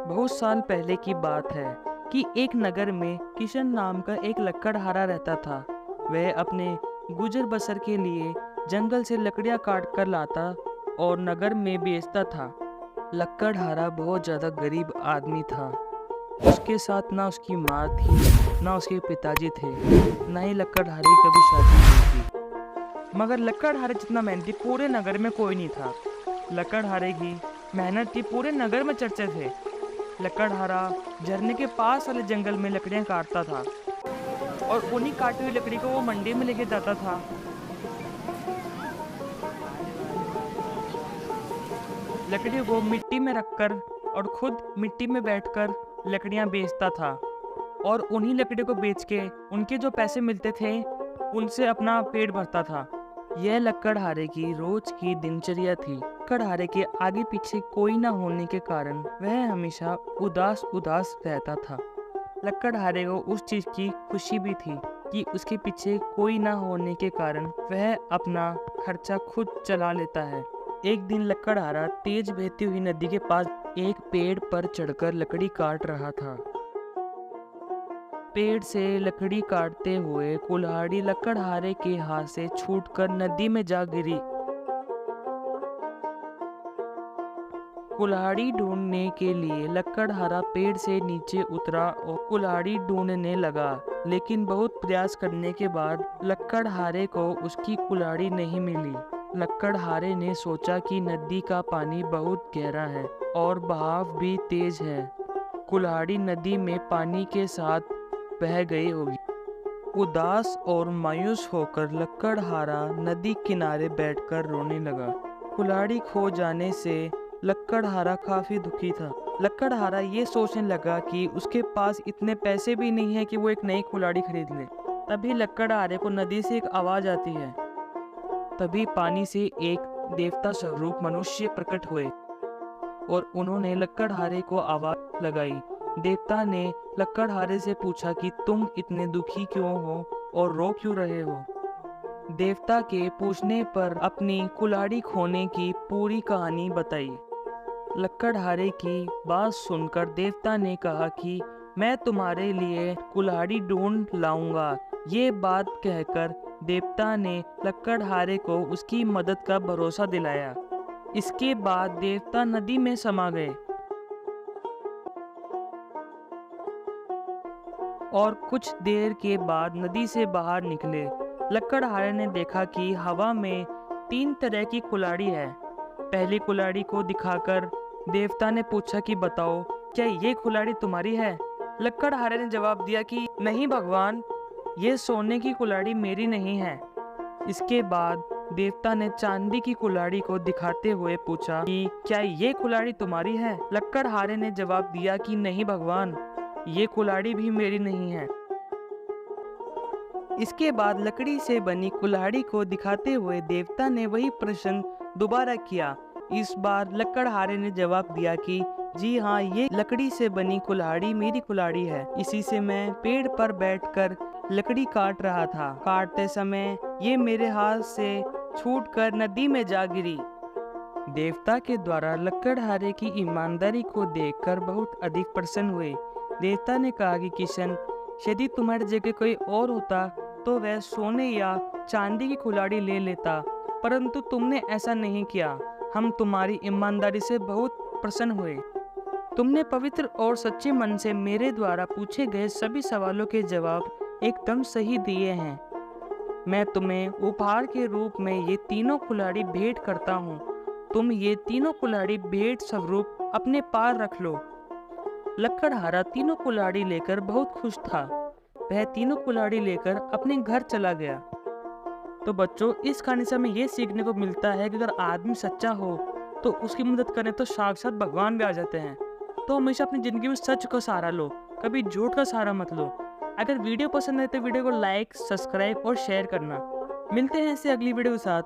बहुत साल पहले की बात है कि एक नगर में किशन नाम का एक लकड़हारा रहता था। वह अपने गुजर बसर के लिए जंगल से लकड़ियां काट कर लाता और नगर में बेचता था। लकड़हारा बहुत ज़्यादा गरीब आदमी था। उसके साथ ना उसकी माँ थी, ना उसके पिताजी थे, ना ही लकड़हारे की कभी शादी हुई थी। मगर लकड़हारे जितना मेहनती पूरे नगर में कोई नहीं था। लकड़हारे की मेहनत की पूरे नगर में चर्चे थे। लकड़हारा झरने के पास वाले जंगल में लकड़ियां काटता था और उन्हीं काटी हुई लकड़ी को वो मंडी में लेके जाता था। लकड़ियों को मिट्टी में रखकर और खुद मिट्टी में बैठकर लकड़ियां बेचता था और उन्हीं लकड़ियों को बेच के उनके जो पैसे मिलते थे उनसे अपना पेट भरता था। यह लकड़हारे की रोज की दिनचर्या थी। लकड़हारे के आगे पीछे कोई न होने के कारण वह हमेशा उदास उदास रहता था। लकड़हारे को उस चीज की खुशी भी थी कि उसके पीछे कोई न होने के कारण वह अपना खर्चा खुद चला लेता है। एक दिन लकड़हारा तेज बहती हुई नदी के पास एक पेड़ पर चढ़कर लकड़ी काट रहा था। पेड़ से लकड़ी काटते हुए कुल्हाड़ी लकड़हारे के हाथ से छूटकर नदी में जा गिरी। कुल्हाड़ी ढूंढने के लिए लकड़हारा पेड़ से नीचे उतरा और कुल्हाड़ी ढूंढने लगा, लेकिन बहुत प्रयास करने के बाद लकड़हारे को उसकी कुल्हाड़ी नहीं मिली। लकड़हारे ने सोचा कि नदी का पानी बहुत गहरा है और बहाव भी तेज है। कुल्हाड़ी नदी में पानी के साथ बह गई होगी। उदास और मायूस होकर लकड़हारा नदी किनारे बैठकर रोने लगा। कुल्हाड़ी खो जाने से लकड़हारा काफी दुखी था। लकड़हारा ये सोचने लगा कि उसके पास इतने पैसे भी नहीं है कि वो एक नई कुल्हाड़ी खरीद ले। तभी लकड़हारे को नदी से एक आवाज आती है। तभी पानी से एक देवता स्वरूप मनुष्य प्रकट हुए और उन्होंने लकड़हारे को आवाज लगाई। देवता ने लकड़हारे से पूछा कि तुम इतने दुखी क्यों हो और रो क्यों रहे हो। देवता के पूछने पर अपनी कुल्हाड़ी खोने की पूरी कहानी बताई। लकड़हारे की बात सुनकर देवता ने कहा कि मैं तुम्हारे लिए कुल्हाड़ी ढूंढ लाऊंगा। ये बात कहकर देवता ने लकड़हारे को उसकी मदद का भरोसा दिलाया। इसके बाद देवता नदी में समा गए और कुछ देर के बाद नदी से बाहर निकले। लकड़हारे ने देखा कि हवा में 3 तरह की कुल्हाड़ी है। पहली कुल्हाड़ी को दिखाकर देवता ने पूछा कि बताओ, क्या ये कुल्हाड़ी तुम्हारी है? लकड़हारे ने जवाब दिया कि नहीं भगवान, ये सोने की कुल्हाड़ी मेरी नहीं है। इसके बाद देवता ने चांदी की कुल्हाड़ी को दिखाते हुए पूछा कि क्या ये कुल्हाड़ी तुम्हारी है? लकड़हारे ने जवाब दिया कि नहीं भगवान, ये कुल्हाड़ी भी मेरी नहीं है। इसके बाद लकड़ी से बनी कुल्हाड़ी को दिखाते हुए देवता ने वही प्रश्न दोबारा किया। इस बार लकड़हारे ने जवाब दिया कि जी हाँ, ये लकड़ी से बनी कुल्हाड़ी मेरी कुल्हाड़ी है। इसी से मैं पेड़ पर बैठकर लकड़ी काट रहा था। काटते समय ये मेरे हाथ से छूटकर नदी में जा गिरी। देवता के द्वारा लकड़हारे की ईमानदारी को देखकर बहुत अधिक प्रसन्न हुए। देवता ने कहा कि किशन, यदि तुम्हारी जगह कोई और होता तो वह सोने या चांदी की कुल्हाड़ी ले लेता, परंतु तुमने ऐसा नहीं किया। हम तुम्हारी ईमानदारी से बहुत प्रसन्न हुए। तुमने पवित्र और सच्चे मन से मेरे द्वारा पूछे गए सभी सवालों के जवाब एकदम सही दिए हैं। मैं तुम्हें उपहार के रूप में ये तीनों कुल्हाड़ी भेंट करता हूँ। तुम ये तीनों कुल्हाड़ी भेंट स्वरूप अपने पास रख लो। लकड़हारा तीनों कुल्हाड़ी लेकर बहुत खुश था। वह तीनों कुल्हाड़ी लेकर अपने घर चला गया। तो बच्चों, इस कहानी से हमें ये सीखने को मिलता है कि अगर आदमी सच्चा हो तो उसकी मदद करें तो साक्षात भगवान भी आ जाते हैं। तो हमेशा अपनी ज़िंदगी में सच का सहारा लो, कभी झूठ का सहारा मत लो। अगर वीडियो पसंद है तो वीडियो को लाइक, सब्सक्राइब और शेयर करना। मिलते हैं इससे अगली वीडियो के साथ।